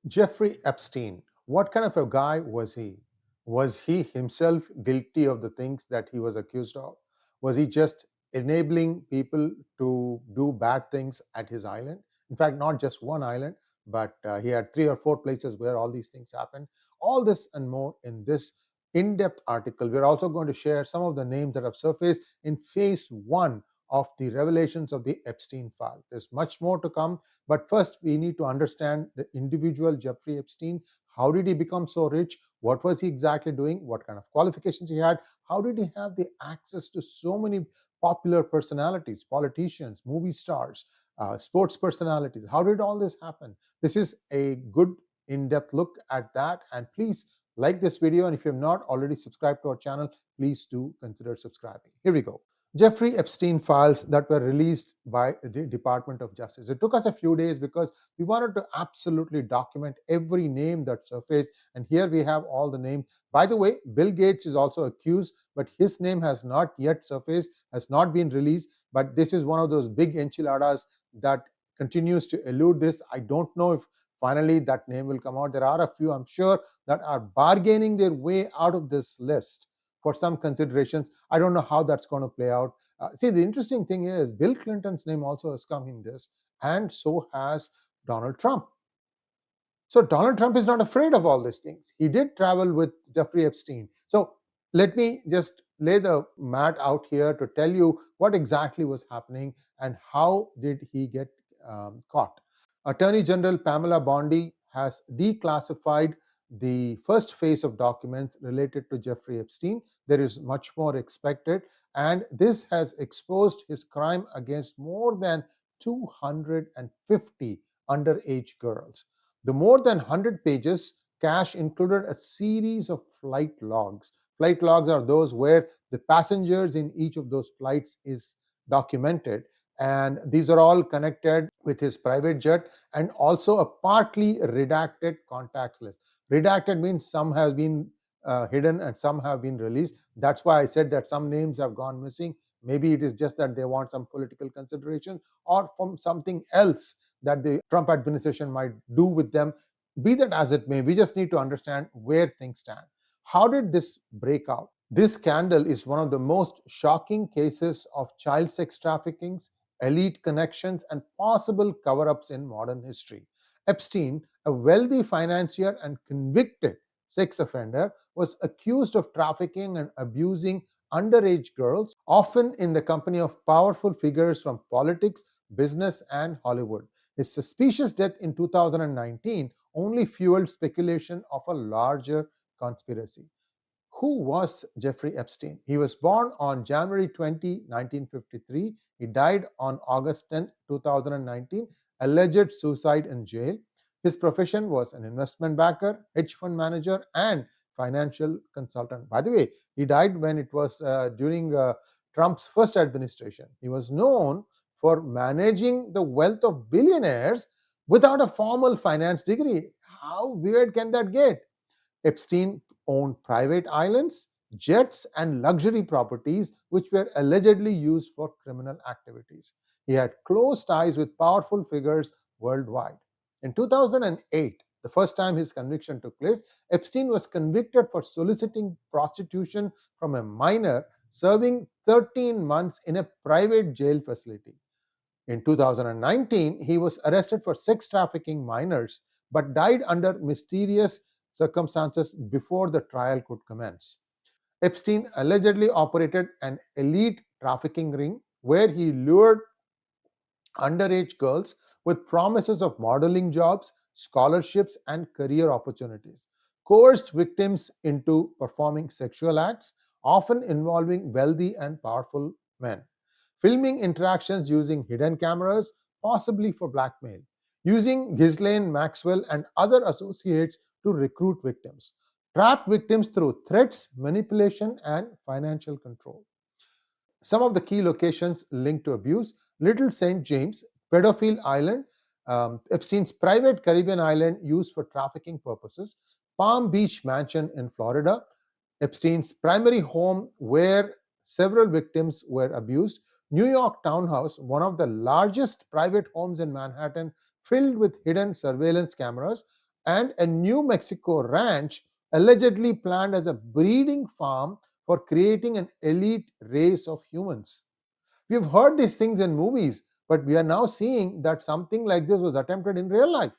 Jeffrey Epstein, what kind of a guy was he? Was he himself guilty of the things that he was accused of? Was he just enabling people to do bad things at his island? In fact, not just one island, but he had 3 or 4 places where all these things happened. All this and more in this in-depth article. We're also going to share some of the names that have surfaced in phase 1 of the revelations of the Epstein file. There's much more to come, but first we need to understand the individual Jeffrey Epstein. How did he become so rich? What was he exactly doing? What kind of qualifications he had? How did he have the access to so many popular personalities, politicians, movie stars, sports personalities? How did all this happen? This is a good in-depth look at that, and please like this video, and if you have not already subscribed to our channel, please do consider subscribing. Here we go. Jeffrey Epstein files that were released by the Department of Justice. It took us a few days because we wanted to absolutely document every name that surfaced, and here we have all the names. By the way, Bill Gates is also accused, but his name has not yet surfaced, has not been released, but this is one of those big enchiladas that continues to elude this. I don't know if finally that name will come out. There are a few, I'm sure, that are bargaining their way out of this list for some considerations. I don't know how that's going to play out. See, the interesting thing is Bill Clinton's name also has come in this, and so has Donald Trump. So Donald Trump is not afraid of all these things. He did travel with Jeffrey Epstein. So let me just lay the mat out here to tell you what exactly was happening and how did he get caught. Attorney General Pamela Bondi has declassified the first phase of documents related to Jeffrey Epstein. There is much more expected, and this has exposed his crime against more than 250 underage girls. The more than 100 pages cache included a series of flight logs. Flight logs are those where the passengers in each of those flights is documented, and these are all connected with his private jet, and also a partly redacted contacts list. Redacted means some have been hidden and some have been released. That's why I said that some names have gone missing. Maybe it is just that they want some political consideration or from something else that the Trump administration might do with them. Be that as it may, we just need to understand where things stand. How did this break out? This scandal is one of the most shocking cases of child sex trafficking, elite connections, and possible cover-ups in modern history. Epstein, a wealthy financier and convicted sex offender, was accused of trafficking and abusing underage girls, often in the company of powerful figures from politics, business, and Hollywood. His suspicious death in 2019 only fueled speculation of a larger conspiracy. Who was Jeffrey Epstein? He was born on January 20, 1953. He died on August 10, 2019, alleged suicide in jail. His profession was an investment banker, hedge fund manager, and financial consultant. By the way, he died when it was during Trump's first administration. He was known for managing the wealth of billionaires without a formal finance degree. How weird can that get? Epstein owned private islands, jets, and luxury properties which were allegedly used for criminal activities. He had close ties with powerful figures worldwide. In 2008, the first time his conviction took place, Epstein was convicted for soliciting prostitution from a minor, serving 13 months in a private jail facility. In 2019, he was arrested for sex trafficking minors, but died under mysterious circumstances before the trial could commence. Epstein allegedly operated an elite trafficking ring where he lured underage girls with promises of modeling jobs, scholarships, and career opportunities, coerced victims into performing sexual acts, often involving wealthy and powerful men, filming interactions using hidden cameras, possibly for blackmail, using Ghislaine Maxwell and other associates to recruit victims, trapped victims through threats, manipulation, and financial control. Some of the key locations linked to abuse: Little St. James, pedophile island, Epstein's private Caribbean island used for trafficking purposes, Palm Beach mansion in Florida, Epstein's primary home where several victims were abused, New York townhouse, one of the largest private homes in Manhattan, filled with hidden surveillance cameras, and a New Mexico ranch allegedly planned as a breeding farm for creating an elite race of humans. We've heard these things in movies, but we are now seeing that something like this was attempted in real life.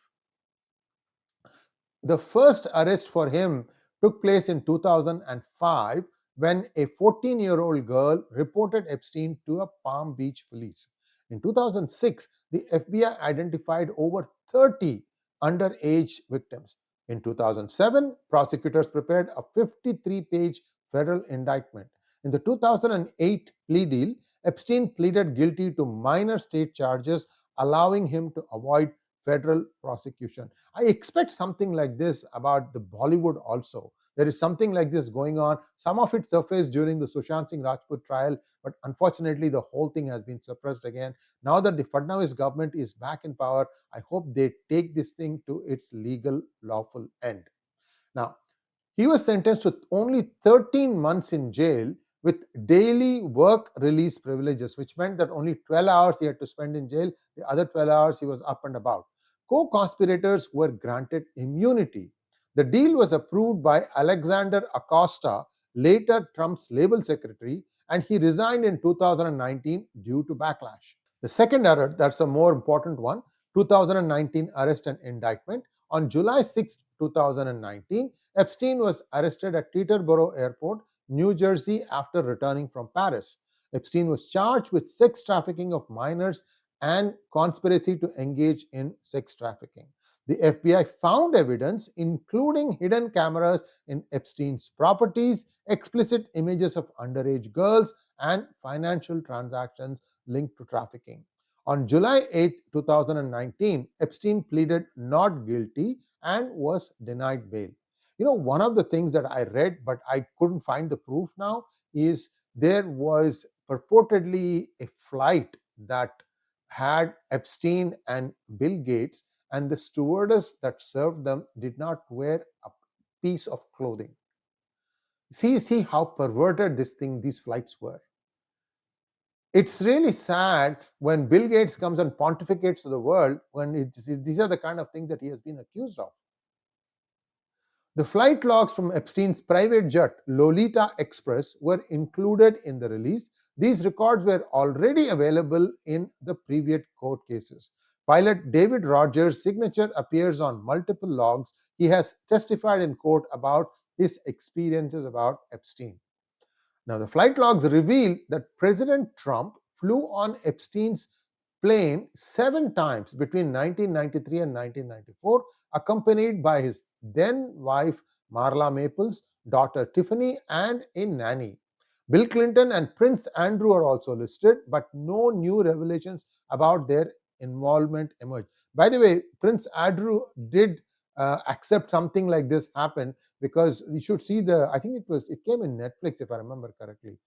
The first arrest for him took place in 2005 when a 14-year-old girl reported Epstein to a Palm Beach police. In 2006, the FBI identified over 30 underage victims. In 2007, prosecutors prepared a 53-page federal indictment. In the 2008 plea deal, Epstein pleaded guilty to minor state charges, allowing him to avoid federal prosecution. I expect something like this about the Bollywood also. There is something like this going on. Some of it surfaced during the Sushant Singh Rajput trial, but unfortunately the whole thing has been suppressed again. Now that the Fadnavis government is back in power, I hope they take this thing to its legal, lawful end. Now, he was sentenced to only 13 months in jail with daily work release privileges, which meant that only 12 hours he had to spend in jail. The other 12 hours he was up and about. Co-conspirators were granted immunity. The deal was approved by Alexander Acosta, later Trump's labor secretary, and he resigned in 2019 due to backlash. The second arrest, that's a more important one, 2019 arrest and indictment. On July 6, 2019, Epstein was arrested at Teterboro Airport, New Jersey, after returning from Paris. Epstein was charged with sex trafficking of minors and conspiracy to engage in sex trafficking. The FBI found evidence, including hidden cameras in Epstein's properties, explicit images of underage girls, and financial transactions linked to trafficking. On July 8, 2019, Epstein pleaded not guilty and was denied bail. One of the things that I read, but I couldn't find the proof now, is there was purportedly a flight that had Epstein and Bill Gates, and the stewardess that served them did not wear a piece of clothing. See how perverted these flights were. It's really sad when Bill Gates comes and pontificates to the world when these are the kind of things that he has been accused of. The flight logs from Epstein's private jet, Lolita Express, were included in the release. These records were already available in the previous court cases. Pilot David Rogers' signature appears on multiple logs. He has testified in court about his experiences about Epstein. Now, the flight logs reveal that President Trump flew on Epstein's plane 7 times between 1993 and 1994, accompanied by his then wife Marla Maples, daughter Tiffany, and a nanny. Bill Clinton and Prince Andrew are also listed, but no new revelations about their involvement emerged. By the way, Prince Andrew did accept something like this happen, because you should see I think it came in Netflix if I remember correctly.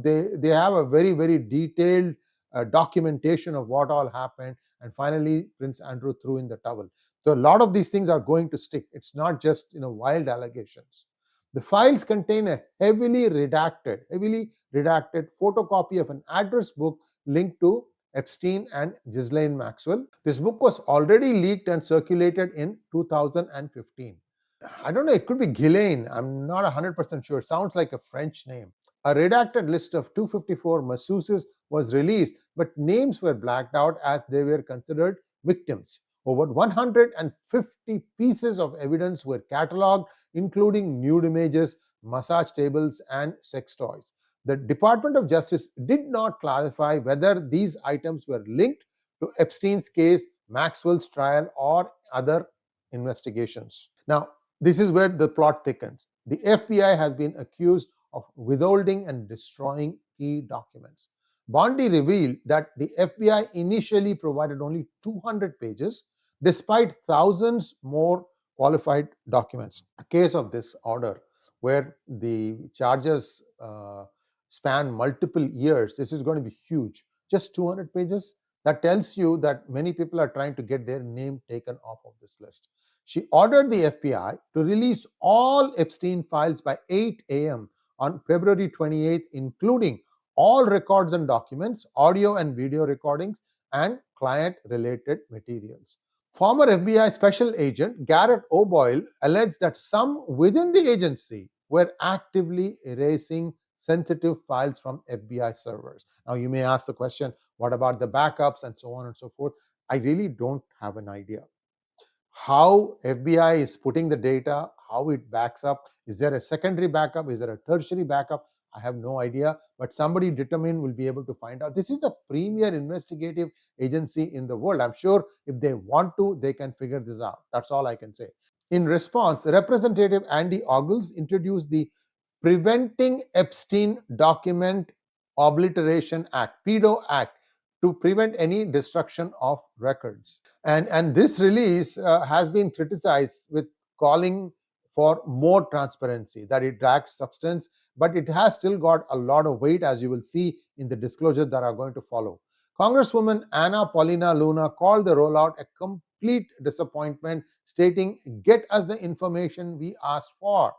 They have a very, very detailed documentation of what all happened, and finally Prince Andrew threw in the towel. So a lot of these things are going to stick. It's not just wild allegations. The files contain a heavily redacted photocopy of an address book linked to Epstein and Ghislaine Maxwell. This book was already leaked and circulated in 2015. I don't know, it could be Ghislaine. I'm not 100% sure. It sounds like a French name. A redacted list of 254 masseuses was released, but names were blacked out as they were considered victims. Over 150 pieces of evidence were catalogued, including nude images, massage tables, and sex toys. The Department of Justice did not clarify whether these items were linked to Epstein's case, Maxwell's trial, or other investigations. Now, this is where the plot thickens. The FBI has been accused of withholding and destroying key documents. Bondi revealed that the FBI initially provided only 200 pages, despite thousands more qualified documents. A case of this order, where the charges span multiple years, this is going to be huge. Just 200 pages? That tells you that many people are trying to get their name taken off of this list. She ordered the FBI to release all Epstein files by 8 a.m. on February 28th, including all records and documents, audio and video recordings, and client-related materials. Former FBI Special Agent 𝗥𝗘𝗙𝗿 alleged that some within the agency were actively erasing sensitive files from FBI servers. Now, you may ask the question, what about the backups and so on and so forth? I really don't have an idea. How FBI is putting the data, how it backs up, is there a secondary backup, is there a tertiary backup? I have no idea, but somebody determined will be able to find out. This is the premier investigative agency in the world. I'm sure if they want to, they can figure this out. That's all I can say. In response, Representative Andy Ogles introduced the Preventing Epstein Document Obliteration Act, PEDO Act, to prevent any destruction of records. And this release has been criticized with calling for more transparency, that it lacks substance, but it has still got a lot of weight, as you will see in the disclosures that are going to follow. Congresswoman Anna Paulina Luna called the rollout a complete disappointment, stating, "Get us the information we asked for."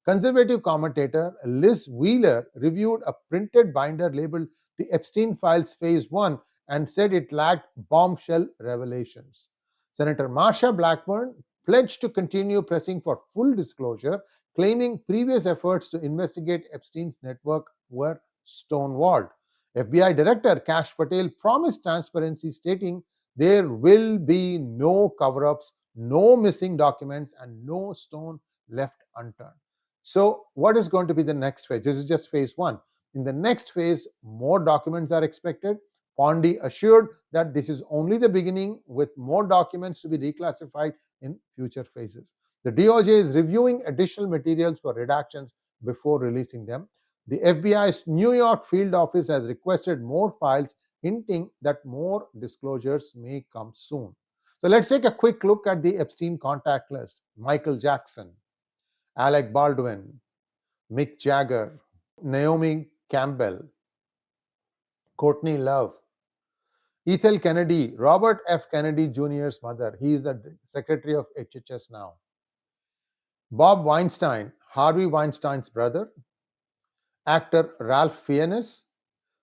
Conservative commentator Liz Wheeler reviewed a printed binder labeled the Epstein Files Phase 1 and said it lacked bombshell revelations. Senator Marsha Blackburn pledged to continue pressing for full disclosure, claiming previous efforts to investigate Epstein's network were stonewalled. FBI Director Kash Patel promised transparency, stating there will be no cover-ups, no missing documents, and no stone left unturned. So what is going to be the next phase? This is just phase 1. In the next phase, more documents are expected. Pondy assured that this is only the beginning, with more documents to be reclassified in future phases. The DoJ is reviewing additional materials for redactions before releasing them. The FBI's New York field office has requested more files, hinting that more disclosures may come soon. So let's take a quick look at the Epstein contact list. Michael Jackson, Alec Baldwin, Mick Jagger, Naomi Campbell, Courtney Love, Ethel Kennedy, Robert F. Kennedy Jr.'s mother. He is the secretary of HHS now. Bob Weinstein, Harvey Weinstein's brother. Actor Ralph Fiennes,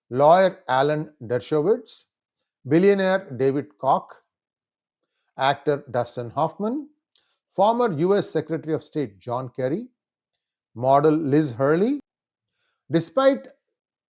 lawyer Alan Dershowitz, billionaire David Koch, actor Dustin Hoffman, former US Secretary of State John Kerry, model Liz Hurley. Despite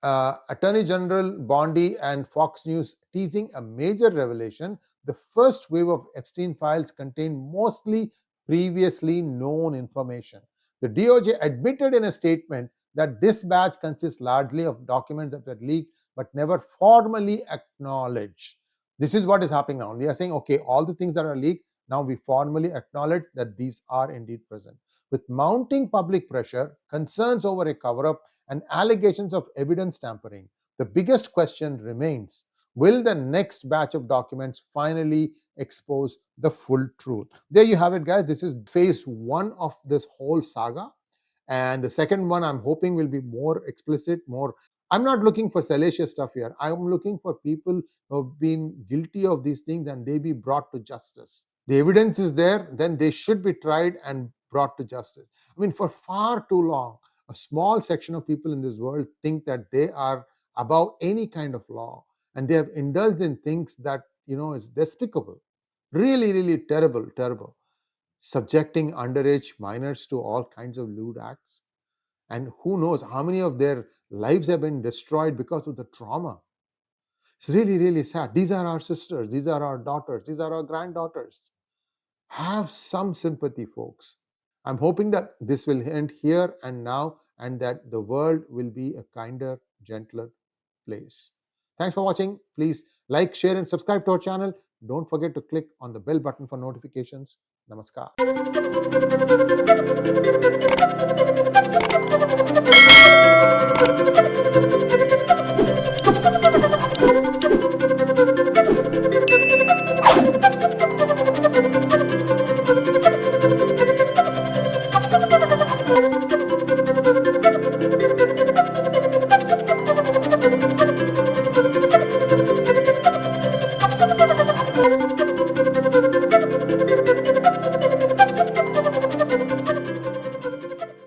Attorney General Bondi and Fox News teasing a major revelation, the first wave of Epstein files contained mostly previously known information. The DOJ admitted in a statement that this batch consists largely of documents that were leaked but never formally acknowledged. This is what is happening now. They are saying, okay, all the things that are leaked, now we formally acknowledge that these are indeed present. With mounting public pressure, concerns over a cover-up, and allegations of evidence tampering, the biggest question remains: will the next batch of documents finally expose the full truth? There you have it, guys. This is phase 1 of this whole saga. And the second one, I'm hoping, will be more explicit, more. I'm not looking for salacious stuff here. I'm looking for people who have been guilty of these things and they be brought to justice. The evidence is there, then they should be tried and brought to justice. I mean, for far too long, a small section of people in this world think that they are above any kind of law, and they have indulged in things that, is despicable. Really, really terrible, terrible. Subjecting underage minors to all kinds of lewd acts. And who knows how many of their lives have been destroyed because of the trauma. It's really, really sad. These are our sisters. These are our daughters. These are our granddaughters. Have some sympathy, folks. I'm hoping that this will end here and now, and that the world will be a kinder, gentler place. Thanks for watching. Please like, share, and subscribe to our channel. Don't forget to click on the bell button for notifications. Namaskar.